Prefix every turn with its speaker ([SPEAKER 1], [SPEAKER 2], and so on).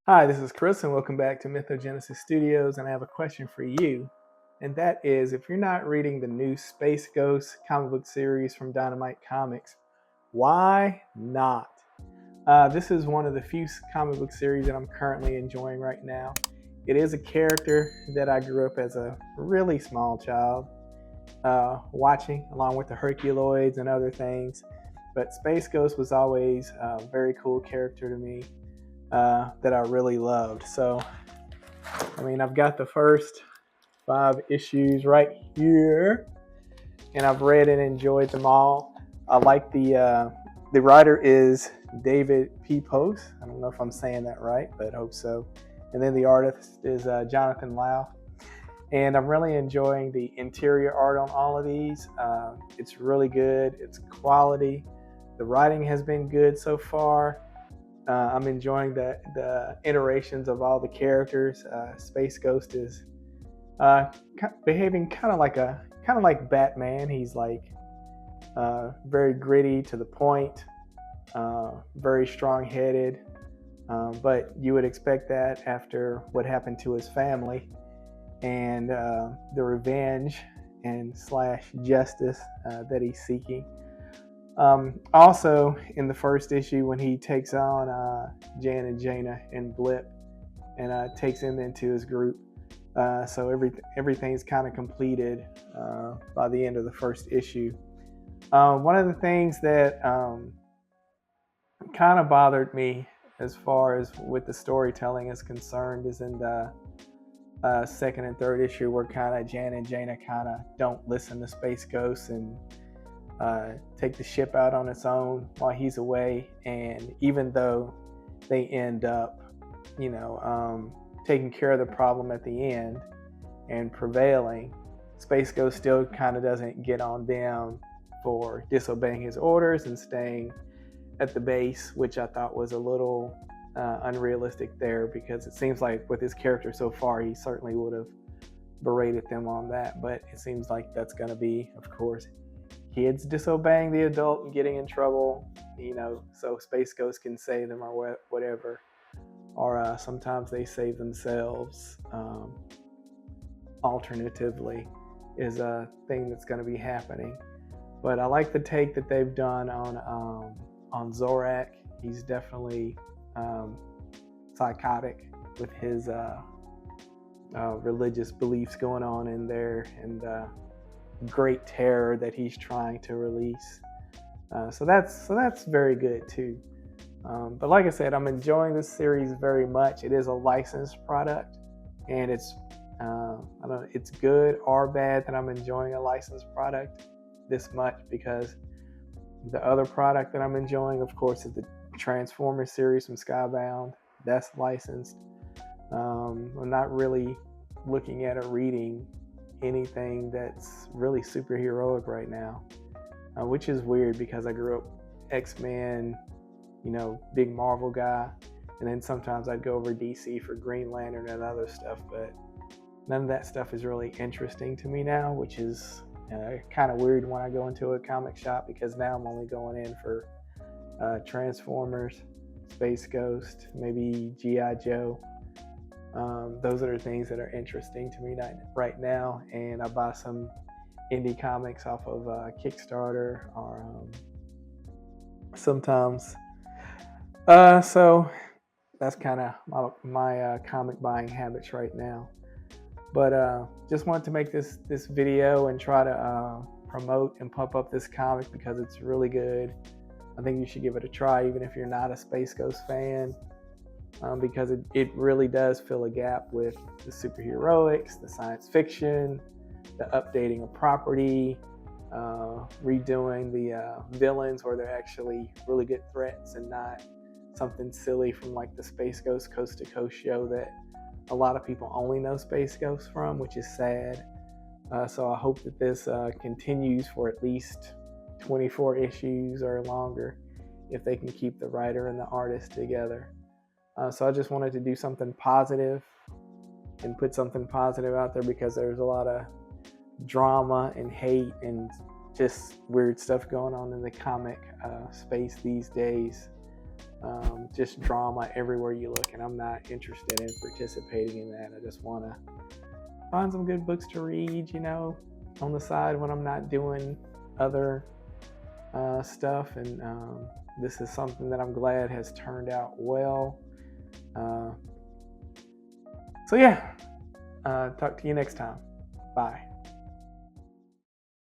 [SPEAKER 1] Hi, this is Chris, and welcome back to Mythogenesis Studios. And I have a question for you, and that is if you're not reading the new Space Ghost comic book series from Dynamite Comics, why not? This is one of the few comic book series that I'm currently enjoying right now. It is a character that I grew up as a really small child watching, along with the Herculoids and other things. But Space Ghost was always a very cool character to me that I really loved. I've got the first 5 issues right here, and I've read and enjoyed them all. I like the writer is David P. Post. I don't know if I'm saying that right, but I hope so. And then the artist is Jonathan Lau. And I'm really enjoying the interior art on all of these. It's really good. It's quality. The writing has been good so far. I'm enjoying the iterations of all the characters. Space Ghost is uh, behaving kind of like Batman. He's like very gritty to the point, very strong-headed. But you would expect that after what happened to his family and the revenge and slash justice that he's seeking. Also, in the first issue, when he takes on Jan and Jaina and Blip and takes him into his group, so everything's kind of completed by the end of the first issue. One of the things that kind of bothered me as far as with the storytelling is concerned is in the second and third issue where kind of Jan and Jaina kind of don't listen to Space Ghost and take the ship out on its own while he's away. And even though they end up, taking care of the problem at the end and prevailing, Space Ghost still kind of doesn't get on them for disobeying his orders and staying at the base, which I thought was a little unrealistic there, because it seems like with his character so far, he certainly would have berated them on that. But it seems like that's going to be, of course, kids disobeying the adult and getting in trouble, so Space Ghost can save them or whatever. Or sometimes they save themselves. Alternatively, is a thing that's going to be happening. But I like the take that they've done on Zorak. He's definitely psychotic with his religious beliefs going on in there, and great terror that he's trying to release. So that's very good too. But like I said, I'm enjoying this series very much. It is a licensed product, and it's I don't know, it's good or bad that I'm enjoying a licensed product this much, because the other product that I'm enjoying, of course, is the Transformers series from Skybound. That's licensed. I'm not really looking at or reading anything that's really superheroic right now, which is weird because I grew up X-Men, big Marvel guy, and then sometimes I'd go over DC for Green Lantern and other stuff, but none of that stuff is really interesting to me now, which is kind of weird when I go into a comic shop, because now I'm only going in for Transformers, Space Ghost, maybe G.I. Joe. Those are the things that are interesting to me right now, and I buy some indie comics off of Kickstarter or sometimes. So that's kind of my comic buying habits right now. But just wanted to make this video and try to promote and pump up this comic because it's really good. I think you should give it a try, even if you're not a Space Ghost fan, because it really does fill a gap with the superheroics, the science fiction, the updating of property, redoing the villains where they're actually really good threats and not something silly from like the Space Ghost Coast to Coast show that a lot of people only know Space Ghost from, which is sad. So I hope that this continues for at least 24 issues or longer, if they can keep the writer and the artist together. So I just wanted to do something positive and put something positive out there, because there's a lot of drama and hate and just weird stuff going on in the comic space these days. just drama everywhere you look, and I'm not interested in participating in that. I just want to find some good books to read, on the side when I'm not doing other stuff. And this is something that I'm glad has turned out well. So yeah, talk to you next time. Bye.